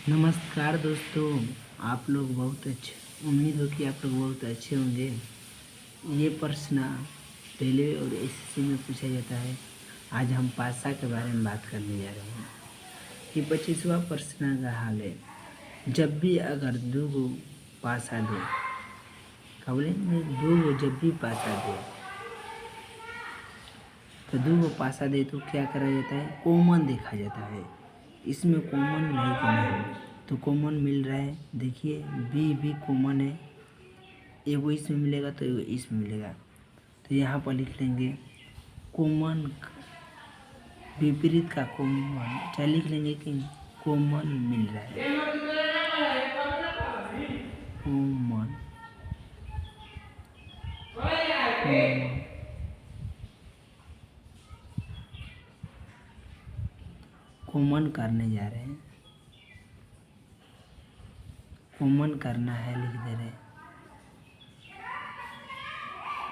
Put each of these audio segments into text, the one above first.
नमस्कार दोस्तों। आप लोग बहुत अच्छे, उम्मीद हो कि आप लोग बहुत अच्छे होंगे। ये प्रश्न रेलवे और एसएससी में पूछा जाता है। आज हम पासा के बारे में बात करने जा रहे हैं। ये 25वां प्रश्न का हाल है। जब भी अगर दो गो पासा दे, क्या बोलेंगे, दो गो जब भी पासा दे तो दो गो पासा दे तो क्या करा जाता है, कॉमन देखा जाता है। इसमें कॉमन नहीं करना है तो कॉमन मिल रहा है। देखिए बी भी कॉमन है, एगो इसमें मिलेगा तो एगो इसमें मिलेगा। तो यहाँ पर लिख लेंगे कॉमन, विपरीत का कॉमन, चाहे लिख लेंगे कि कॉमन मिल रहा है। कॉमन कॉमन कॉमन करने जा रहे हैं। कॉमन करना है लिख दे रहे हैं,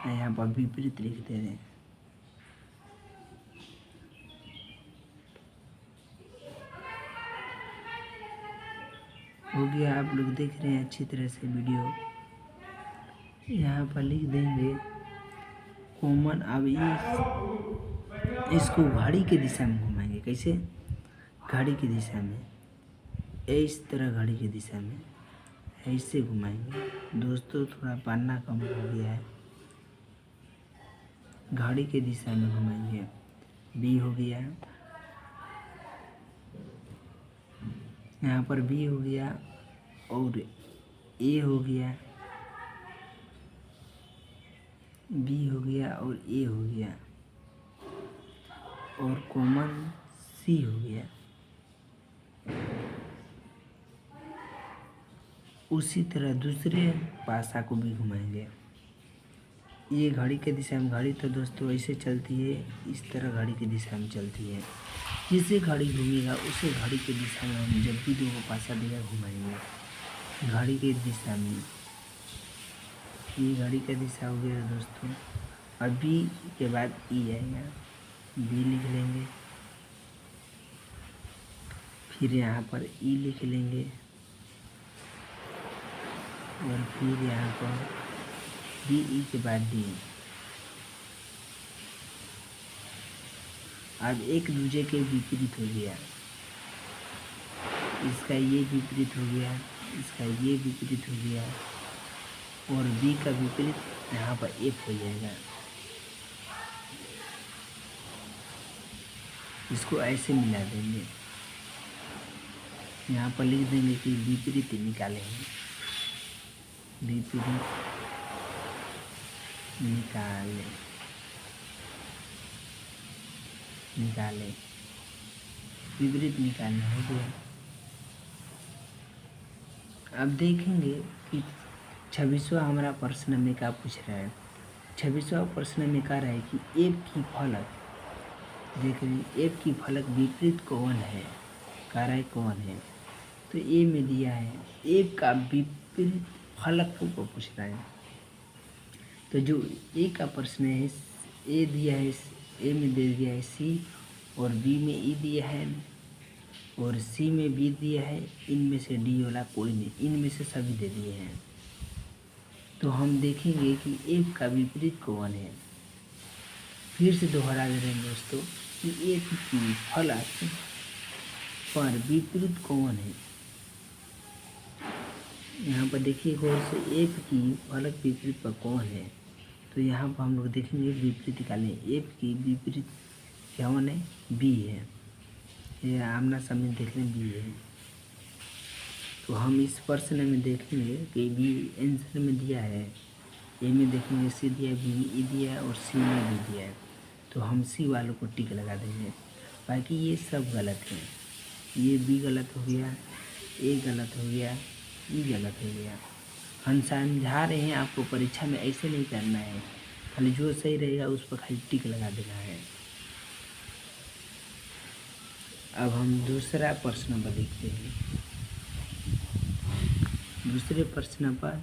यहाँ पर विपरीत लिख दे रहे हैं। हो गया, आप लोग देख रहे हैं अच्छी तरह से वीडियो। यहाँ पर लिख देंगे कॉमन। अब इसको घड़ी के दिशा में घुमाएंगे। कैसे? घड़ी की दिशा में, इस तरह घड़ी की दिशा में ऐसे घुमाएंगे। दोस्तों थोड़ा पन्ना कम हो गया है। घड़ी के दिशा में घुमाएंगे। बी हो गया, यहाँ पर बी हो गया और ए हो गया, बी हो गया और ए हो गया और कॉमन सी हो गया। उसी तरह दूसरे पासा को भी घुमाएंगे। ये घड़ी के दिशा में, घड़ी तो दोस्तों ऐसे चलती है, इस तरह घड़ी की दिशा में चलती है। जिससे घड़ी घूमेगा उसे घड़ी की दिशा में हम जब भी दो पासा देगा घुमाएंगे घड़ी की दिशा में। ये घड़ी का दिशा हो गया दोस्तों। और बी के बाद ई आएगा, बी लिख लेंगे। फिर यहाँ पर ई लिख लेंगे और फिर यहाँ पर डी, ई के बाद डी। अब एक दूसरे के विपरीत हो गया। इसका ये विपरीत हो गया, इसका ये विपरीत हो गया और बी का विपरीत यहाँ पर एफ हो जाएगा। इसको ऐसे मिला देंगे। यहाँ पर लिख देंगे कि विपरीत निकालेंगे। विपरीत निकाले विपरीत निकालना हो गया। अब देखेंगे कि 26वां हमारा प्रश्न में क्या पूछ रहा है। 26वां प्रश्न में कह रहा है कि एफ की फलक, देख रहे एफ की फलक विपरीत कौन है, कह रहा है कौन है। तो ए में दिया है एफ का विपरीत फलक को पूछ रहा है। तो जो ए का प्रश्न है, ए दिया है, ए में दे दिया है सी और बी में ई दिया है और सी में बी दिया है। इनमें से डी वाला कोई नहीं, इनमें से सभी दे दिए हैं। तो हम देखेंगे कि एफ का विपरीत कौन है। फिर से दोहरा दे रहे हैं दोस्तों कि एफ की फलक पर विपरीत कौन है। यहाँ पर देखिए गौर से, एफ की फलक विपरीत पर कौन है। तो यहाँ पर हम लोग देखेंगे विपरीत निकालें। एफ की विपरीत कौन है, बी है। ये आमना सामने देख लें, बी है। तो हम इस प्रश्न में देखेंगे कि बी आंसर में दिया है, ए में देखेंगे सी दिया है, बी में ई दिया है और सी में बी दिया है। तो हम सी वालों को टिक लगा देंगे। बाकी ये सब गलत है। ये बी गलत हो गया, ए गलत हो गया, ई गलत हो गया। हम समझा रहे हैं आपको, परीक्षा में ऐसे नहीं करना है। खाली जो सही रहेगा उस पर खाली टिक लगा देना है। अब हम दूसरा प्रश्न पर देखते हैं। दूसरे प्रश्न पर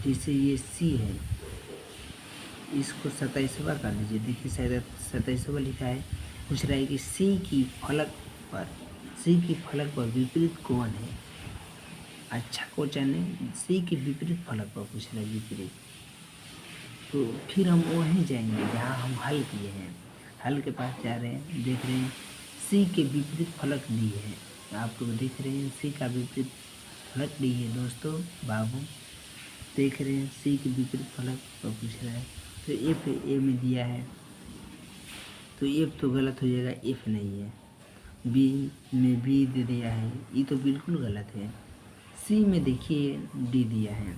जैसे ये सी है, इसको 27वां कर दीजिए। देखिए शायद 27वां लिखा है। पूछ रहा है कि सी की फलक पर सी की फलक पर विपरीत कौन है? अच्छा क्वेश्चन है, सी के विपरीत फलक पर पूछ रहा है, विपरीत। तो फिर हम वहीं जाएंगे जहाँ हम हल किए हैं, हल के पास जा रहे हैं, देख रहे हैं सी के विपरीत फलक डी है। आप लोग देख रहे हैं सी का विपरीत फलक डी है दोस्तों। बाबू देख रहे हैं सी के विपरीत फलक पर पूछ रहा है, तो एफ ए में दिया है, तो एफ तो गलत हो जाएगा, एफ नहीं है। बी में बी दे दिया है, ये तो बिल्कुल गलत है। सी में देखिए डी दिया है,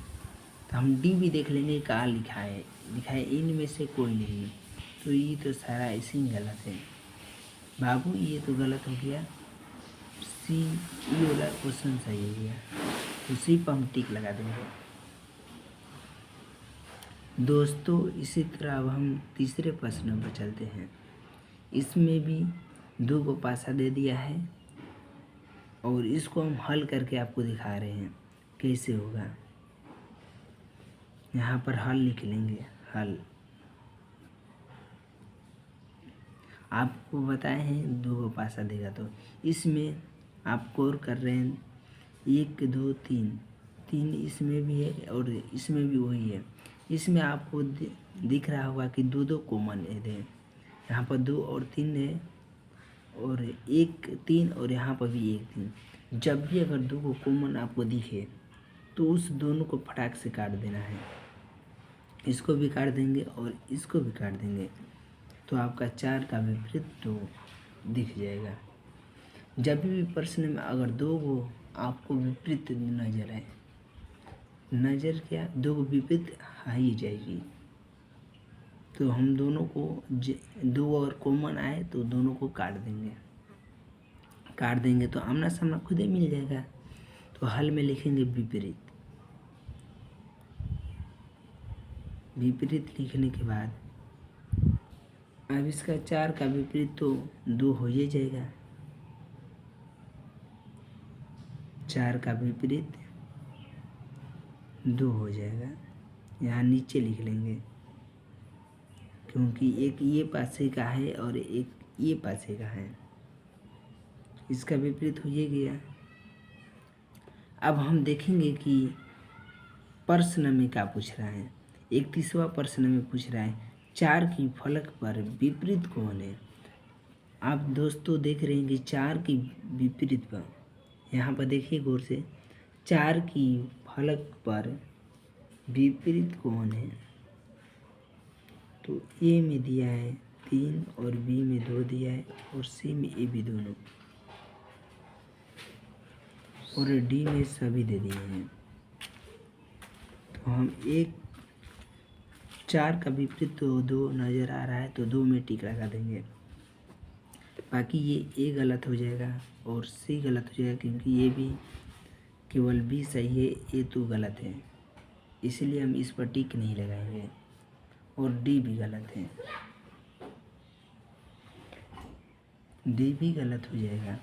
तो हम डी भी देख लेंगे कहाँ लिखा है इनमें से कोई नहीं, तो ये तो सारा ऐसे ही गलत है। बाबू ये तो गलत हो गया, सी ये वाला क्वेश्चन सही हो गया, तो सी पर हम टिक लगा देंगे। दोस्तों इसी तरह अब हम तीसरे प्रश्न पर चलते हैं। इसमें भी 2 को पासा दे दिया है और इसको हम हल करके आपको दिखा रहे हैं कैसे होगा। यहाँ पर हल लिख लेंगे, हल आपको बताए हैं 2 को पासा देगा, तो इसमें आप कोर कर रहे हैं 1 2 3 इसमें भी है और इसमें भी वही है। इसमें आपको दिख रहा होगा कि 2 कॉमन है, यहाँ पर 2 और 3 है और 1 3 और यहाँ पर भी 1 3। जब भी अगर 2 को कॉमन आपको दिखे तो उस दोनों को फटाक से काट देना है, इसको भी काट देंगे और इसको भी काट देंगे, तो आपका 4 का विपरीत 2 दिख जाएगा। जब भी प्रश्न में अगर 2 को आपको विपरीत नजर आए, नजर क्या 2 को विपरीत आ ही जाएगी, तो हम दोनों को 2 और कॉमन आए तो दोनों को काट देंगे तो आमना सामना खुद ही मिल जाएगा। तो हल में लिखेंगे विपरीत, विपरीत लिखने के बाद अब इसका 4 का विपरीत तो 2 हो ही जाएगा, 4 का विपरीत 2 हो जाएगा। यहाँ नीचे लिख लेंगे क्योंकि एक ये पासे का है और एक ये पासे का है, इसका विपरीत हो ही गया। अब हम देखेंगे कि प्रश्न में क्या पूछ रहा है। 31वां प्रश्न में पूछ रहा है 4 की फलक पर विपरीत कौन है। आप दोस्तों देख रहे हैं कि 4 की विपरीत पर, यहाँ पर देखिए गौर से, 4 की फलक पर विपरीत कौन है। तो ए में दिया है 3 और बी में 2 दिया है और सी में ए भी दोनों और डी में सभी दे दिए हैं। तो हम 4 का विपरीत तो 2 नज़र आ रहा है तो 2 में टिक लगा देंगे, बाकी ये ए गलत हो जाएगा और सी गलत हो जाएगा क्योंकि ये भी केवल बी सही है, ए तो गलत है, इसलिए हम इस पर टिक नहीं लगाएंगे और डी भी गलत है, डी भी गलत हो जाएगा।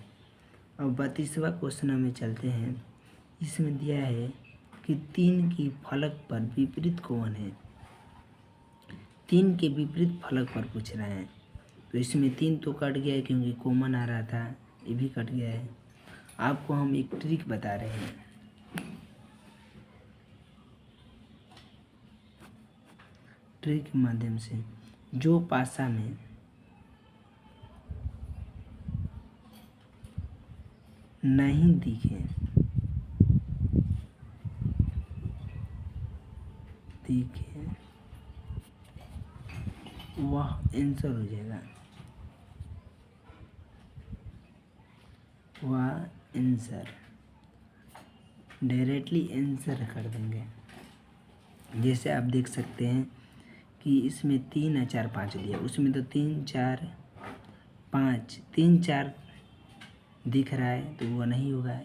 अब 32वां क्वेश्चन में चलते हैं। इसमें दिया है कि 3 की फलक पर विपरीत कौन है। 3 के विपरीत फलक पर पूछ रहे हैं, तो इसमें 3 तो कट गया है क्योंकि कॉमन आ रहा था, ये भी कट गया है। आपको हम एक ट्रिक बता रहे हैं, ट्रिक के माध्यम से जो पासा में नहीं दिखे वह आंसर हो जाएगा, वह आंसर डायरेक्टली आंसर कर देंगे। जैसे आप देख सकते हैं कि इसमें 3 है 4 5 दिया, उसमें तो 3 4 5 3 4 दिख रहा है तो वह नहीं होगा,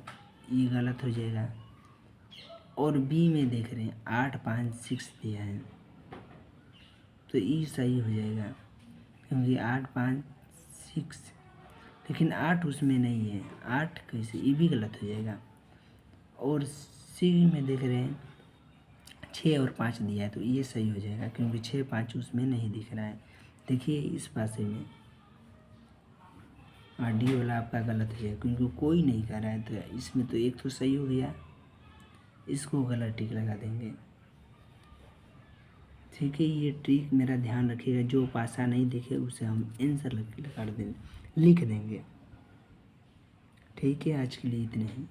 ये गलत हो जाएगा। और बी में देख रहे हैं 8 5 6 दिया है तो ये सही हो जाएगा क्योंकि 8 5 6, लेकिन 8 उसमें नहीं है, 8 कैसे, ये भी गलत हो जाएगा। और सी में देख रहे हैं 6 और 5 दिया है तो ये सही हो जाएगा क्योंकि 6 5 उसमें नहीं दिख रहा है। देखिए इस पासे में और डी वाला आपका गलत हो जाएगा क्योंकि कोई नहीं कर रहा है, तो इसमें तो एक तो सही हो गया, इसको गलत टिक लगा देंगे। ठीक है, ये ट्रिक मेरा ध्यान रखिएगा, जो पासा नहीं दिखे उसे हम आंसर लगा देंगे, लिख देंगे। ठीक है, आज के लिए इतने ही।